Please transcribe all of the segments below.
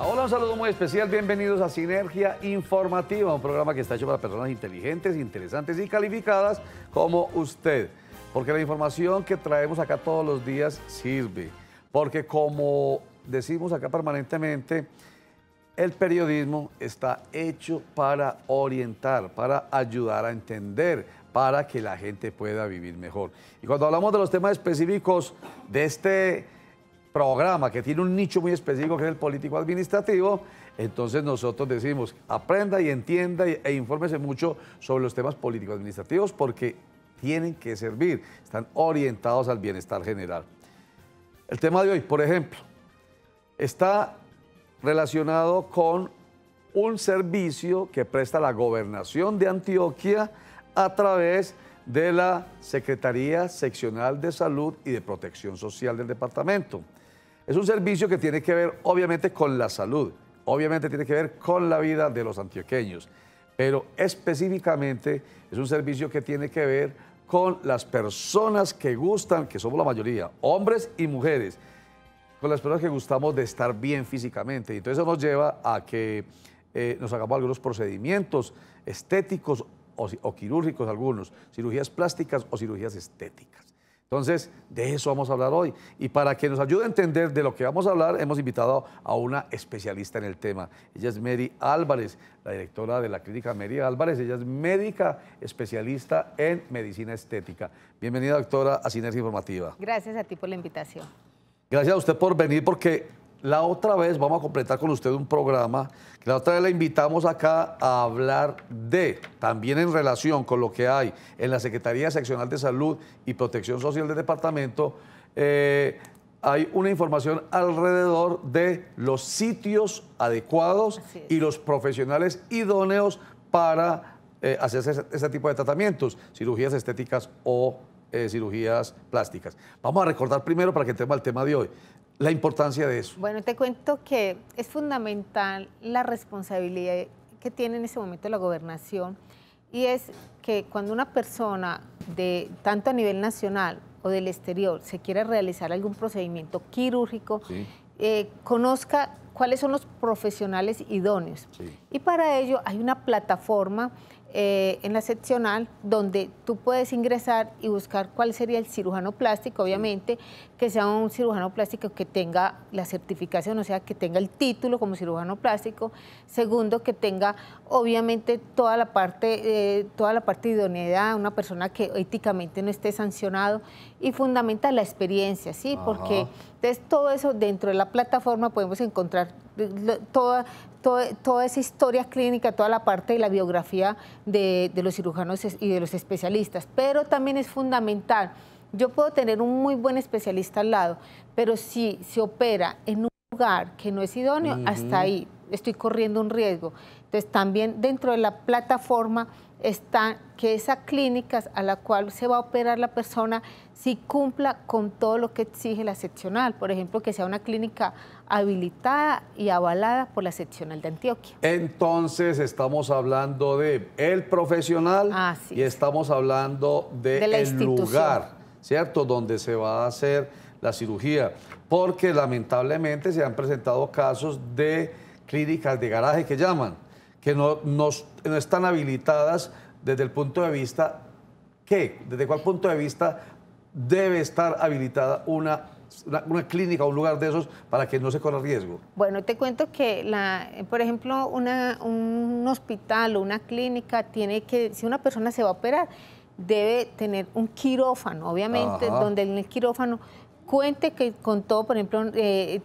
Hola, un saludo muy especial, bienvenidos a Sinergia Informativa, un programa que está hecho para personas inteligentes, interesantes y calificadas como usted. Porque la información que traemos acá todos los días sirve. Porque como decimos acá permanentemente, el periodismo está hecho para orientar, para ayudar a entender, para que la gente pueda vivir mejor. Y cuando hablamos de los temas específicos de este programa que tiene un nicho muy específico que es el político administrativo, entonces nosotros decimos aprenda y entienda e infórmese mucho sobre los temas políticos administrativos porque tienen que servir, están orientados al bienestar general. El tema de hoy, por ejemplo, está relacionado con un servicio que presta la Gobernación de Antioquia a través de la Secretaría Seccional de Salud y de Protección Social del departamento. Es un servicio que tiene que ver, obviamente, con la salud, obviamente tiene que ver con la vida de los antioqueños, pero específicamente es un servicio que tiene que ver con las personas que gustan, que somos la mayoría, hombres y mujeres, con las personas que gustamos de estar bien físicamente. Entonces eso nos lleva a que nos hagamos algunos procedimientos estéticos o quirúrgicos, algunos, cirugías plásticas o cirugías estéticas. Entonces, de eso vamos a hablar hoy. Y para que nos ayude a entender de lo que vamos a hablar, hemos invitado a una especialista en el tema. Ella es Mary Álvarez, la directora de la clínica Mary Álvarez. Ella es médica especialista en medicina estética. Bienvenida, doctora, a Sinergia Informativa. Gracias a ti por la invitación. Gracias a usted por venir, porque la otra vez vamos a completar con usted un programa, que la otra vez la invitamos acá a hablar de, también en relación con lo que hay en la Secretaría Seccional de Salud y Protección Social del departamento, hay una información alrededor de los sitios adecuados y los profesionales idóneos para hacer ese tipo de tratamientos, cirugías estéticas o cirugías plásticas. Vamos a recordar primero, para que entremos al tema de hoy, la importancia de eso. Bueno, te cuento que es fundamental la responsabilidad que tiene en ese momento la gobernación, y es que cuando una persona, tanto a nivel nacional o del exterior, se quiere realizar algún procedimiento quirúrgico, sí, conozca cuáles son los profesionales idóneos. Sí. Y para ello hay una plataforma en la seccional donde tú puedes ingresar y buscar cuál sería el cirujano plástico, obviamente, que sea un cirujano plástico que tenga la certificación, o sea, que tenga el título como cirujano plástico. Segundo, que tenga, obviamente, toda la parte de idoneidad, una persona que éticamente no esté sancionado. Y fundamental, la experiencia, ¿sí? Ajá. Porque entonces todo eso dentro de la plataforma podemos encontrar toda esa historia clínica, toda la parte de la biografía de los cirujanos y de los especialistas. Pero también es fundamental, yo puedo tener un muy buen especialista al lado, pero si se opera en un lugar que no es idóneo, hasta ahí estoy corriendo un riesgo. Entonces también dentro de la plataforma está que esa clínica a la cual se va a operar la persona sí cumpla con todo lo que exige la seccional. Por ejemplo, que sea una clínica habilitada y avalada por la seccional de Antioquia. Entonces estamos hablando de el profesional y estamos hablando del lugar, ¿cierto?, donde se va a hacer la cirugía. Porque lamentablemente se han presentado casos de clínicas de garaje que llaman, que no están habilitadas desde el punto de vista, ¿desde cuál punto de vista debe estar habilitada una clínica o un lugar de esos para que no se corra riesgo? Bueno, te cuento que, por ejemplo, un hospital o una clínica tiene que, si una persona se va a operar, debe tener un quirófano, obviamente, donde en el quirófano cuente con todo, por ejemplo,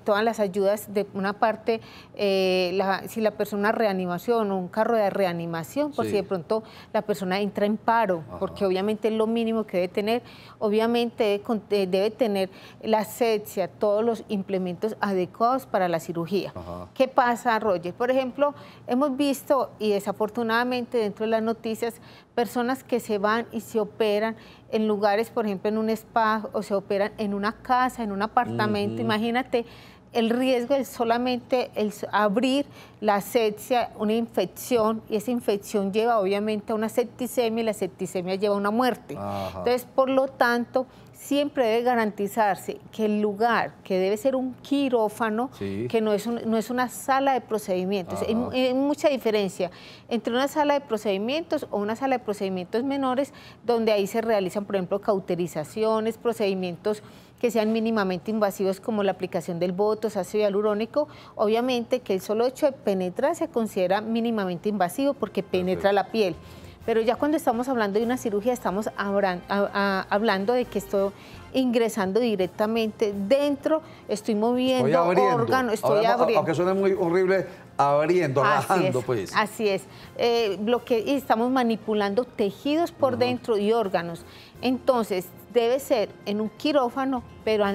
todas las ayudas de una parte, si la persona reanimación o un carro de reanimación, por si de pronto la persona entra en paro, porque obviamente es lo mínimo que debe tener, obviamente debe tener la asepsia, todos los implementos adecuados para la cirugía. ¿Qué pasa, Roger? Por ejemplo, hemos visto, y desafortunadamente dentro de las noticias, personas que se van y se operan en lugares, por ejemplo, en un spa, o se operan en una casa, en un apartamento. Imagínate el riesgo es solamente el abrir la asepsia, una infección, y esa infección lleva obviamente a una septicemia, y la septicemia lleva a una muerte. Entonces, por lo tanto, siempre debe garantizarse que el lugar, que debe ser un quirófano, que no es una sala de procedimientos. Hay mucha diferencia entre una sala de procedimientos o una sala de procedimientos menores, donde ahí se realizan, por ejemplo, cauterizaciones, procedimientos que sean mínimamente invasivos, como la aplicación del botox, ácido hialurónico. Obviamente que el solo hecho de penetrar se considera mínimamente invasivo porque penetra la piel. Pero ya cuando estamos hablando de una cirugía, estamos hablando de que estoy ingresando directamente dentro, estoy moviendo órganos, estoy abriendo. Aunque suene muy horrible, abriendo, rajando, pues. Así es. Y estamos manipulando tejidos por dentro y órganos. Entonces, debe ser en un quirófano, pero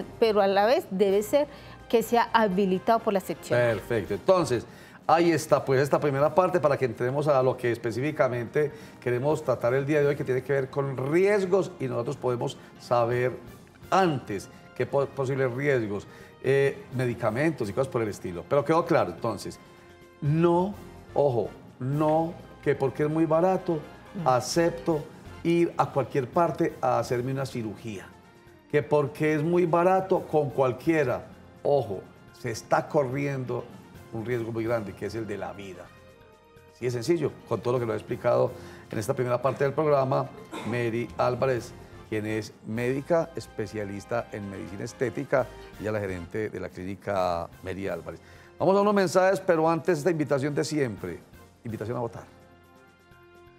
a la vez debe ser que sea habilitado por la sección. Perfecto. Entonces, ahí está, pues, esta primera parte para que entremos a lo que específicamente queremos tratar el día de hoy, que tiene que ver con riesgos, y nosotros podemos saber antes qué posibles riesgos, medicamentos y cosas por el estilo. Pero quedó claro, entonces, no, ojo, no, que porque es muy barato, acepto ir a cualquier parte a hacerme una cirugía. Que porque es muy barato, con cualquiera, ojo, se está corriendo un riesgo muy grande, que es el de la vida. Sí, es sencillo, con todo lo que lo he explicado en esta primera parte del programa, Mary Álvarez, quien es médica especialista en medicina estética, y la gerente de la clínica Mary Álvarez. Vamos a unos mensajes, pero antes esta invitación de siempre, invitación a votar.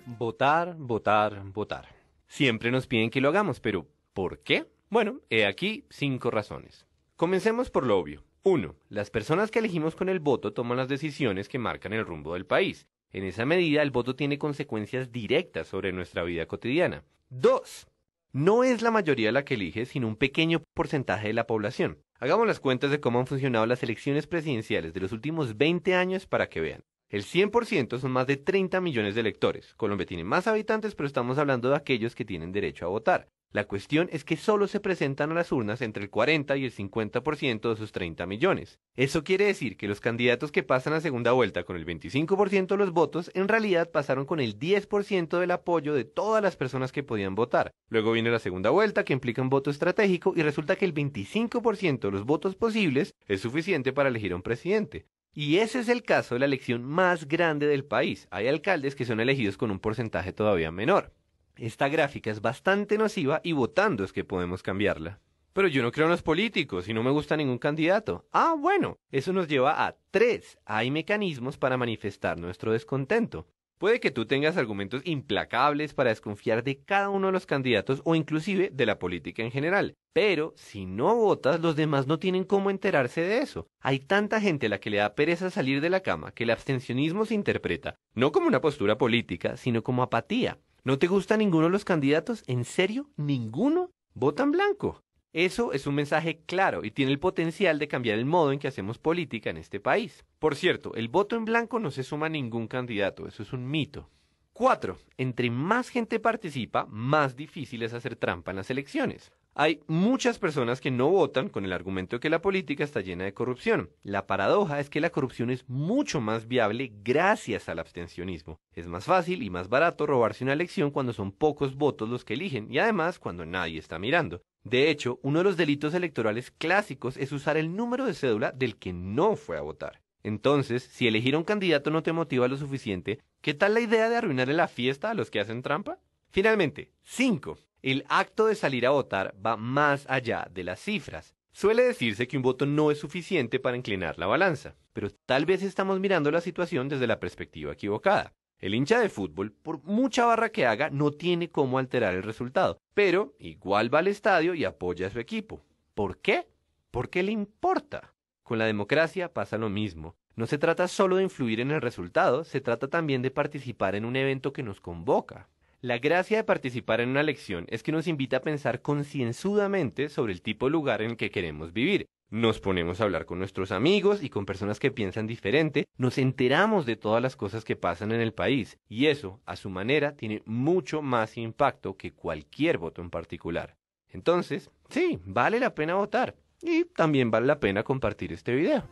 Votar, votar, votar. Siempre nos piden que lo hagamos, pero ¿por qué? Bueno, he aquí 5 razones. Comencemos por lo obvio. 1. Las personas que elegimos con el voto toman las decisiones que marcan el rumbo del país. En esa medida, el voto tiene consecuencias directas sobre nuestra vida cotidiana. 2. No es la mayoría la que elige, sino un pequeño porcentaje de la población. Hagamos las cuentas de cómo han funcionado las elecciones presidenciales de los últimos 20 años para que vean. El 100% son más de 30 millones de electores. Colombia tiene más habitantes, pero estamos hablando de aquellos que tienen derecho a votar. La cuestión es que solo se presentan a las urnas entre el 40 y el 50% de sus 30 millones. Eso quiere decir que los candidatos que pasan a segunda vuelta con el 25% de los votos, en realidad pasaron con el 10% del apoyo de todas las personas que podían votar. Luego viene la segunda vuelta, que implica un voto estratégico, y resulta que el 25% de los votos posibles es suficiente para elegir a un presidente. Y ese es el caso de la elección más grande del país. Hay alcaldes que son elegidos con un porcentaje todavía menor. Esta gráfica es bastante nociva y votando es que podemos cambiarla. Pero yo no creo en los políticos y no me gusta ningún candidato. Ah, bueno, eso nos lleva a 3. Hay mecanismos para manifestar nuestro descontento. Puede que tú tengas argumentos implacables para desconfiar de cada uno de los candidatos o inclusive de la política en general. Pero si no votas, los demás no tienen cómo enterarse de eso. Hay tanta gente a la que le da pereza salir de la cama que el abstencionismo se interpreta no como una postura política, sino como apatía. ¿No te gusta ninguno de los candidatos? ¿En serio? ¿Ninguno? Vota en blanco. Eso es un mensaje claro y tiene el potencial de cambiar el modo en que hacemos política en este país. Por cierto, el voto en blanco no se suma a ningún candidato, eso es un mito. 4. Entre más gente participa, más difícil es hacer trampa en las elecciones. Hay muchas personas que no votan con el argumento de que la política está llena de corrupción. La paradoja es que la corrupción es mucho más viable gracias al abstencionismo. Es más fácil y más barato robarse una elección cuando son pocos votos los que eligen y además cuando nadie está mirando. De hecho, uno de los delitos electorales clásicos es usar el número de cédula del que no fue a votar. Entonces, si elegir a un candidato no te motiva lo suficiente, ¿qué tal la idea de arruinarle la fiesta a los que hacen trampa? Finalmente, 5. El acto de salir a votar va más allá de las cifras. Suele decirse que un voto no es suficiente para inclinar la balanza, pero tal vez estamos mirando la situación desde la perspectiva equivocada. El hincha de fútbol, por mucha barra que haga, no tiene cómo alterar el resultado, pero igual va al estadio y apoya a su equipo. ¿Por qué? Porque le importa. Con la democracia pasa lo mismo. No se trata solo de influir en el resultado, se trata también de participar en un evento que nos convoca. La gracia de participar en una elección es que nos invita a pensar concienzudamente sobre el tipo de lugar en el que queremos vivir. Nos ponemos a hablar con nuestros amigos y con personas que piensan diferente, nos enteramos de todas las cosas que pasan en el país, y eso, a su manera, tiene mucho más impacto que cualquier voto en particular. Entonces, sí, vale la pena votar, y también vale la pena compartir este video.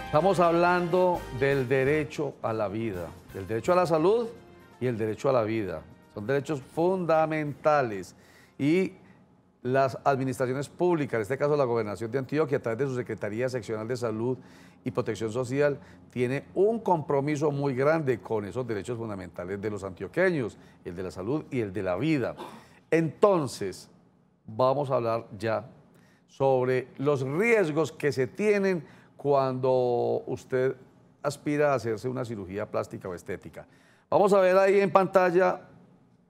Estamos hablando del derecho a la vida, del derecho a la salud y el derecho a la vida. Son derechos fundamentales y las administraciones públicas, en este caso la Gobernación de Antioquia, a través de su Secretaría Seccional de Salud y Protección Social, tiene un compromiso muy grande con esos derechos fundamentales de los antioqueños, el de la salud y el de la vida. Entonces, vamos a hablar ya sobre los riesgos que se tienen cuando usted aspira a hacerse una cirugía plástica o estética. Vamos a ver ahí en pantalla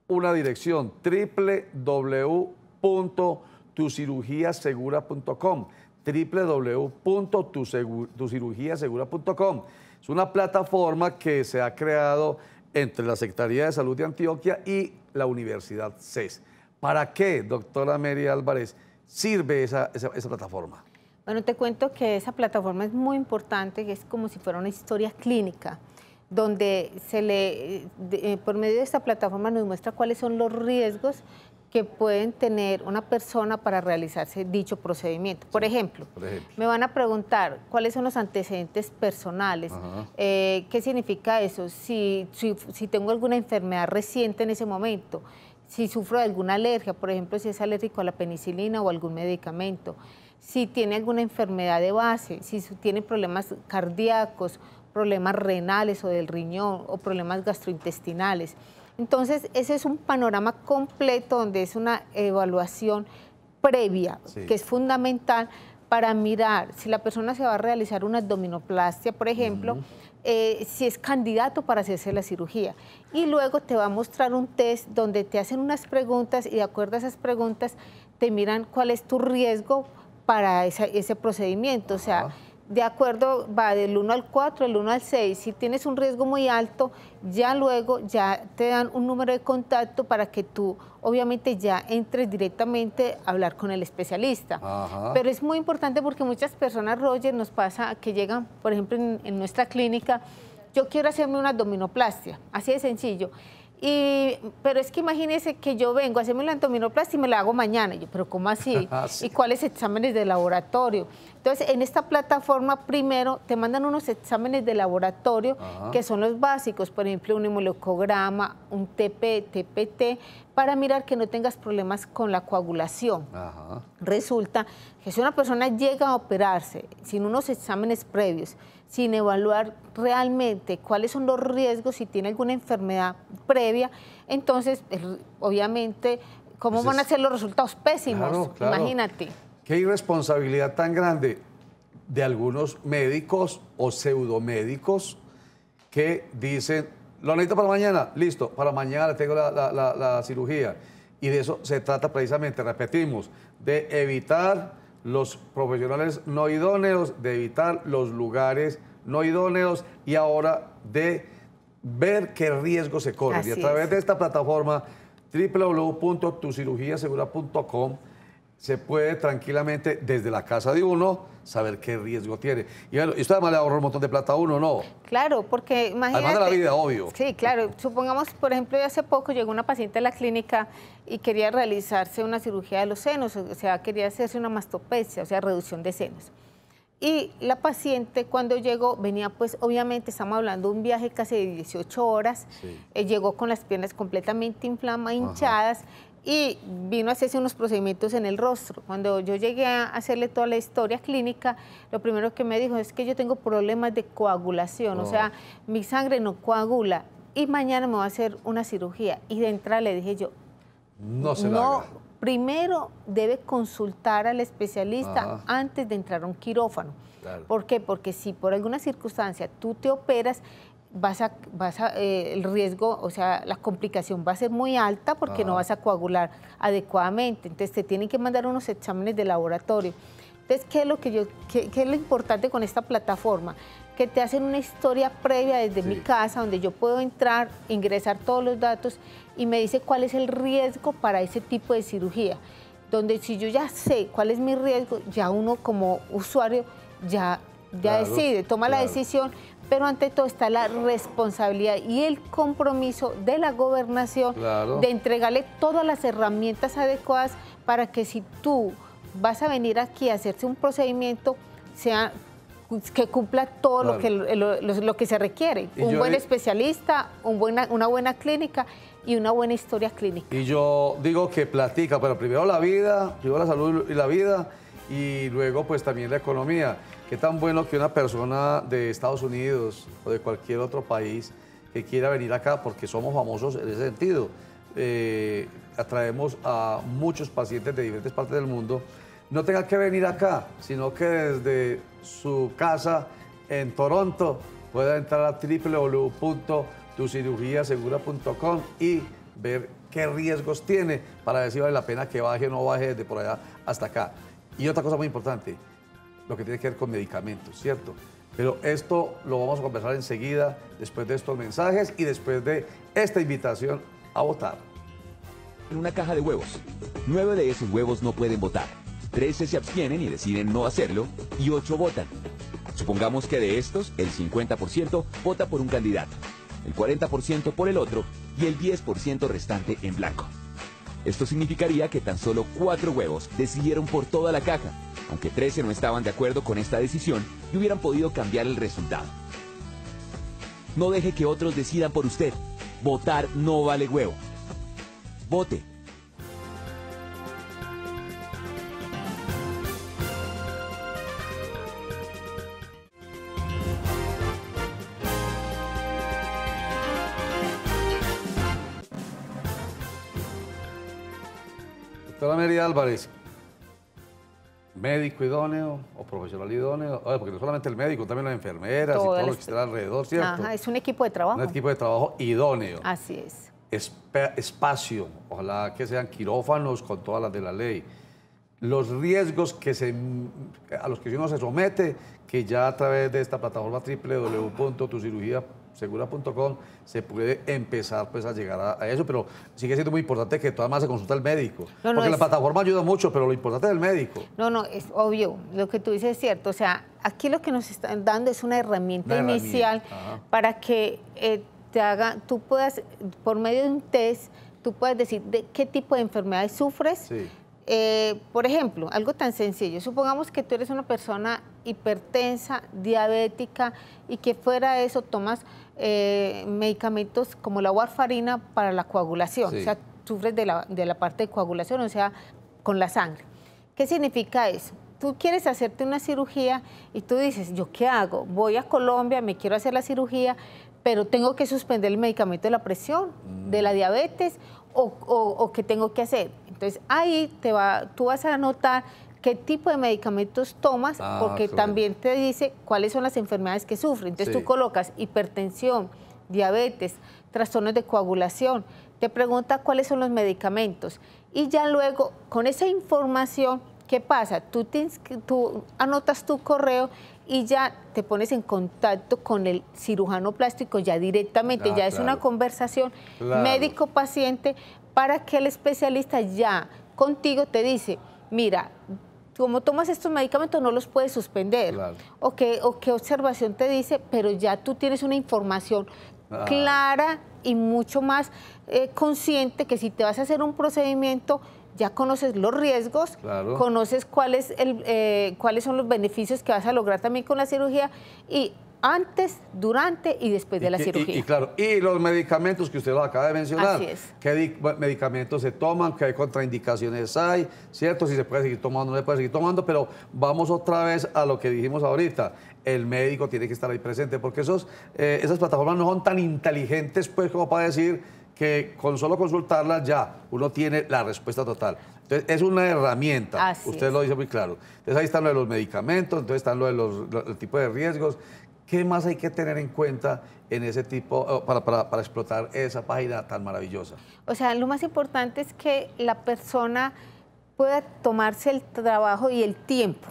una dirección, www.tucirugiasegura.com, www.tucirugiasegura.com. Es una plataforma que se ha creado entre la Secretaría de Salud de Antioquia y la Universidad CES. ¿Para qué, doctora Mary Álvarez, sirve esa plataforma? Bueno, te cuento que esa plataforma es muy importante, que es como si fuera una historia clínica, donde por medio de esta plataforma nos muestra cuáles son los riesgos que pueden tener una persona para realizarse dicho procedimiento. Por ejemplo, me van a preguntar cuáles son los antecedentes personales, qué significa eso, si tengo alguna enfermedad reciente en ese momento, si sufro de alguna alergia, por ejemplo, si es alérgico a la penicilina o algún medicamento, si tiene alguna enfermedad de base, si tiene problemas cardíacos, problemas renales o del riñón o problemas gastrointestinales. Entonces, ese es un panorama completo donde es una evaluación previa, que es fundamental para mirar si la persona se va a realizar una abdominoplastia, por ejemplo, si es candidato para hacerse la cirugía. Y luego te va a mostrar un test donde te hacen unas preguntas y de acuerdo a esas preguntas te miran cuál es tu riesgo para ese procedimiento. O sea, de acuerdo, va del 1 al 4, del 1 al 6. Si tienes un riesgo muy alto, ya luego ya te dan un número de contacto para que tú, obviamente, ya entres directamente a hablar con el especialista. Pero es muy importante porque muchas personas, Roger, nos pasa que llegan, por ejemplo, en nuestra clínica, yo quiero hacerme una abdominoplastia, así de sencillo. Pero es que imagínese que yo vengo a hacerme la abdominoplastia y me la hago mañana. Yo, pero ¿cómo así? Sí. ¿Y cuáles exámenes de laboratorio? Entonces, en esta plataforma, primero te mandan unos exámenes de laboratorio que son los básicos, por ejemplo, un hemoleucograma, un TPT, para mirar que no tengas problemas con la coagulación. Resulta que si una persona llega a operarse sin unos exámenes previos, sin evaluar realmente cuáles son los riesgos, si tiene alguna enfermedad previa, entonces, obviamente, ¿cómo van a ser los resultados pésimos? Claro. Imagínate. Qué irresponsabilidad tan grande de algunos médicos o pseudomédicos que dicen, lo necesito para mañana, listo, para mañana tengo la cirugía. Y de eso se trata precisamente, repetimos, de evitar los profesionales no idóneos, de evitar los lugares no idóneos y ahora de ver qué riesgo se corre. Y a través de esta plataforma www.tucirugiasegura.com se puede tranquilamente desde la casa de uno saber qué riesgo tiene. Y bueno, esto además le ahorra un montón de plata a uno, ¿no? Claro, porque imagínate... Además de la vida, obvio. Sí, claro. Supongamos, por ejemplo, hace poco llegó una paciente a la clínica y quería realizarse una cirugía de los senos, o sea, quería hacerse una mastopexia, o sea, reducción de senos. Y la paciente cuando llegó venía, pues obviamente estamos hablando de un viaje casi de 18 horas, llegó con las piernas completamente inflamadas, hinchadas, y vino a hacerse unos procedimientos en el rostro. Cuando yo llegué a hacerle toda la historia clínica, lo primero que me dijo es que yo tengo problemas de coagulación, o sea, mi sangre no coagula y mañana me voy a hacer una cirugía. Y de entrada le dije yo, no, primero debe consultar al especialista antes de entrar a un quirófano. Claro. ¿Por qué? Porque si por alguna circunstancia tú te operas, el riesgo, o sea, la complicación va a ser muy alta porque no vas a coagular adecuadamente. Entonces te tienen que mandar unos exámenes de laboratorio. Entonces, ¿qué es lo importante con esta plataforma? Que te hacen una historia previa desde mi casa, donde yo puedo entrar, ingresar todos los datos y me dice cuál es el riesgo para ese tipo de cirugía. Donde si yo ya sé cuál es mi riesgo, ya uno como usuario ya decide, toma la decisión. Pero ante todo está la responsabilidad y el compromiso de la gobernación de entregarle todas las herramientas adecuadas para que si tú vas a venir aquí a hacerse un procedimiento, sea que cumpla todo lo que se requiere. Un buen especialista, una buena clínica y una buena historia clínica. Y yo digo que platica, pero primero la vida, primero la salud y la vida, y luego pues también la economía. Qué tan bueno que una persona de Estados Unidos o de cualquier otro país que quiera venir acá, porque somos famosos en ese sentido. Atraemos a muchos pacientes de diferentes partes del mundo, no tenga que venir acá, sino que desde su casa en Toronto pueda entrar a www.tucirugiasegura.com y ver qué riesgos tiene para ver si vale la pena que baje o no baje desde por allá hasta acá. Y otra cosa muy importante, lo que tiene que ver con medicamentos, ¿cierto? Pero esto lo vamos a conversar enseguida, después de estos mensajes y después de esta invitación a votar. En una caja de huevos, 9 de esos huevos no pueden votar, 13 se abstienen y deciden no hacerlo, y 8 votan. Supongamos que de estos, el 50% vota por un candidato, el 40% por el otro y el 10% restante en blanco. Esto significaría que tan solo 4 huevos decidieron por toda la caja, aunque 13 no estaban de acuerdo con esta decisión y hubieran podido cambiar el resultado. No deje que otros decidan por usted. Votar no vale huevo. Vote. Doctora Mary Álvarez, médico idóneo o profesional idóneo, porque no solamente el médico, también las enfermeras y todo lo que está alrededor, ¿cierto? Ajá, es un equipo de trabajo. Un equipo de trabajo idóneo. Así es. Espacio, ojalá que sean quirófanos con todas las de la ley. Los riesgos a los que uno se somete, que ya a través de esta plataforma www.tucirugiasegura.com se puede empezar pues a llegar a eso, pero sigue siendo muy importante que todavía más se consulta al médico. Porque la plataforma ayuda mucho, pero lo importante es el médico. No, es obvio, lo que tú dices es cierto. O sea, aquí lo que nos están dando es una herramienta inicial para que tú puedas, por medio de un test, tú puedas decir de qué tipo de enfermedades sufres. Sí. Por ejemplo, algo tan sencillo, supongamos que tú eres una persona hipertensa, diabética y que fuera de eso tomas medicamentos como la warfarina para la coagulación, o sea, sufres de la parte de coagulación, o sea, con la sangre. ¿Qué significa eso? Tú quieres hacerte una cirugía y tú dices, ¿yo qué hago? Voy a Colombia, me quiero hacer la cirugía, pero tengo que suspender el medicamento de la presión, de la diabetes, o ¿qué tengo que hacer? Entonces ahí tú vas a anotar qué tipo de medicamentos tomas, porque también te dice cuáles son las enfermedades que sufren. Entonces tú colocas hipertensión, diabetes, trastornos de coagulación, te pregunta cuáles son los medicamentos y ya luego con esa información, ¿qué pasa? Tú anotas tu correo y ya te pones en contacto con el cirujano plástico ya directamente, ya es una conversación médico-paciente para que el especialista ya contigo te dice, mira, como tomas estos medicamentos no los puedes suspender, o qué observación te dice, pero ya tú tienes una información clara y mucho más consciente que si te vas a hacer un procedimiento, ya conoces los riesgos, conoces cuáles son los beneficios que vas a lograr también con la cirugía y antes, durante y después de la cirugía. Y los medicamentos que usted los acaba de mencionar. Así es. ¿Qué medicamentos se toman? ¿Qué contraindicaciones hay? ¿Cierto? Si se puede seguir tomando, no se puede seguir tomando, pero vamos otra vez a lo que dijimos ahorita. El médico tiene que estar ahí presente porque esas plataformas no son tan inteligentes pues como para decir que con solo consultarlas ya uno tiene la respuesta total. Entonces, es una herramienta, usted lo dice muy claro. Entonces, ahí están lo de los medicamentos, entonces están lo de el tipo de riesgos. ¿Qué más hay que tener en cuenta en ese tipo, para explotar esa página tan maravillosa? O sea, lo más importante es que la persona pueda tomarse el trabajo y el tiempo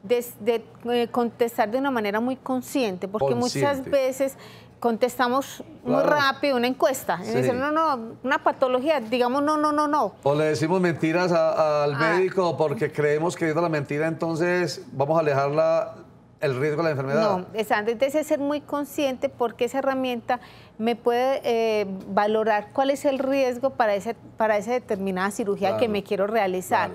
de contestar de una manera muy consciente, porque muchas veces contestamos muy rápido una encuesta. Y dicen, no, una patología, digamos, no. O le decimos mentiras al médico porque creemos que es la mentira, entonces vamos a alejar el riesgo de la enfermedad. No, exacto. Entonces es ser muy consciente porque esa herramienta me puede valorar cuál es el riesgo para esa determinada cirugía que me quiero realizar.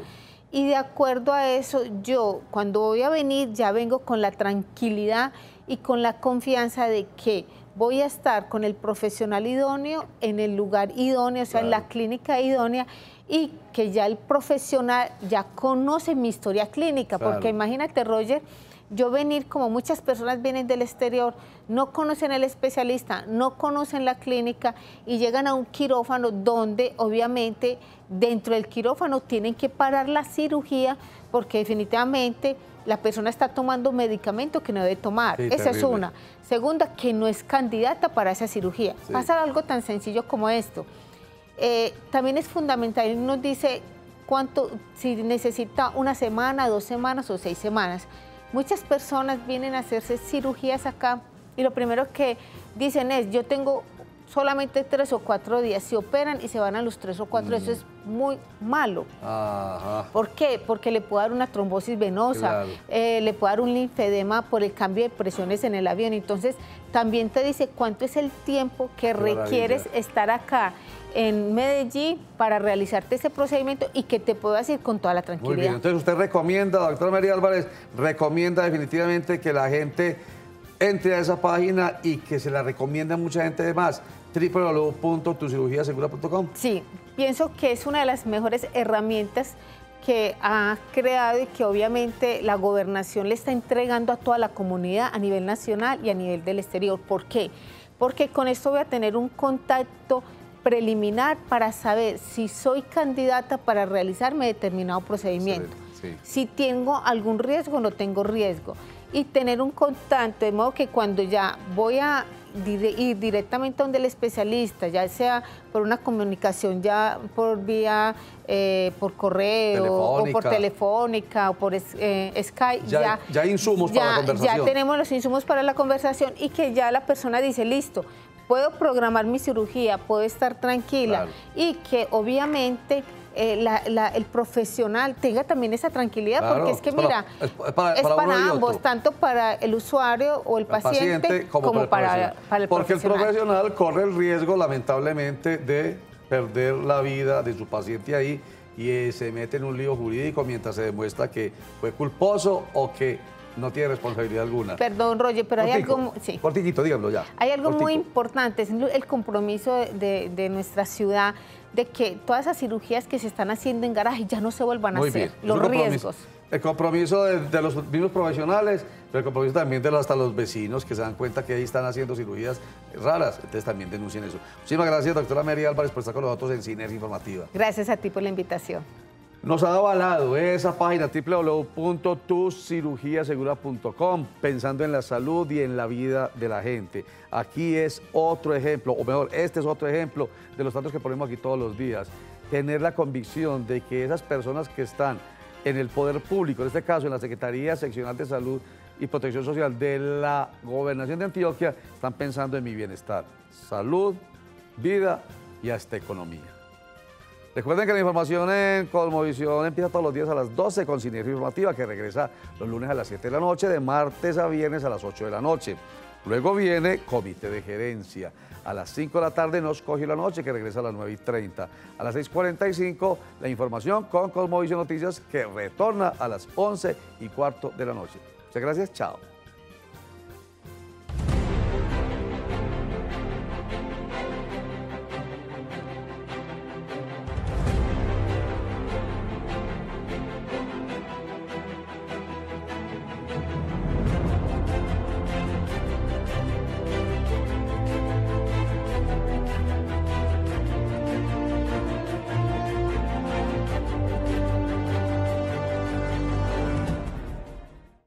Y de acuerdo a eso, yo cuando voy a venir ya vengo con la tranquilidad y con la confianza de que voy a estar con el profesional idóneo en el lugar idóneo, o sea, en la clínica idónea, y que ya el profesional ya conoce mi historia clínica, porque imagínate, Roger, yo venir como muchas personas vienen del exterior, no conocen el especialista, no conocen la clínica y llegan a un quirófano donde obviamente dentro del quirófano tienen que parar la cirugía porque definitivamente la persona está tomando medicamento que no debe tomar. Sí, esa terrible. es una. Segunda, que no es candidata para esa cirugía. Sí. Pasa algo tan sencillo como esto. También es fundamental, él nos dice cuánto, si necesita una semana, 2 semanas o 6 semanas. Muchas personas vienen a hacerse cirugías acá y lo primero que dicen es, yo tengo solamente 3 o 4 días, se operan y se van a los 3 o 4, eso es muy malo. Ajá. ¿Por qué? Porque le puede dar una trombosis venosa, Claro. le puede dar un linfedema por el cambio de presiones en el avión. Entonces, también te dice cuánto es el tiempo que requieres estar acá en Medellín para realizarte ese procedimiento y que te puedas ir con toda la tranquilidad. Muy bien, entonces usted recomienda, doctora María Álvarez, recomienda definitivamente que la gente entre a esa página y que se la recomienda a mucha gente de más, www.tucirugiasegura.com. Sí, pienso que es una de las mejores herramientas que ha creado y que obviamente la gobernación le está entregando a toda la comunidad a nivel nacional y a nivel del exterior. ¿Por qué? Porque con esto voy a tener un contacto preliminar para saber si soy candidata para realizarme determinado procedimiento. Sí. Si tengo algún riesgo o no tengo riesgo. Y tener un contacto, de modo que cuando ya voy a ir directamente donde el especialista, ya sea por una comunicación ya por vía, por correo, o por telefónica, o por Skype. Ya hay insumos para la conversación. Ya tenemos los insumos para la conversación y que ya la persona dice, listo, puedo programar mi cirugía, puedo estar tranquila y que obviamente el profesional tenga también esa tranquilidad, porque es que mira, es para ambos, tanto para el usuario o el paciente como para el porque profesional. el profesional corre el riesgo, lamentablemente, de perder la vida de su paciente ahí y se mete en un lío jurídico mientras se demuestra que fue culposo o que no tiene responsabilidad alguna. Perdón, Roger, pero hay algo... Sí. Cortiquito, dígamelo ya. Hay algo Cortico. muy importante, es el compromiso de nuestra ciudad, de que todas esas cirugías que se están haciendo en garaje ya no se vuelvan a hacer. Los riesgos. El compromiso de los mismos profesionales, pero el compromiso también de hasta los vecinos que se dan cuenta que ahí están haciendo cirugías raras, entonces también denuncien eso. Muchísimas gracias, doctora María Álvarez, por estar con nosotros en Sinergia Informativa. Gracias a ti por la invitación. Nos ha avalado esa página www.tucirugiasegura.com, pensando en la salud y en la vida de la gente. Aquí es otro ejemplo, o mejor, este es otro ejemplo de los tantos que ponemos aquí todos los días. Tener la convicción de que esas personas que están en el poder público, en este caso en la Secretaría Seccional de Salud y Protección Social de la Gobernación de Antioquia, están pensando en mi bienestar, salud, vida y hasta economía. Recuerden que la información en Cosmovisión empieza todos los días a las 12 con Sinergia Informativa, que regresa los lunes a las 7 de la noche, de martes a viernes a las 8 de la noche. Luego viene Comité de Gerencia. A las 5 de la tarde nos coge la noche, que regresa a las 9:30. A las 6:45 la información con Cosmovisión Noticias, que retorna a las 11:15 de la noche. Muchas gracias, chao.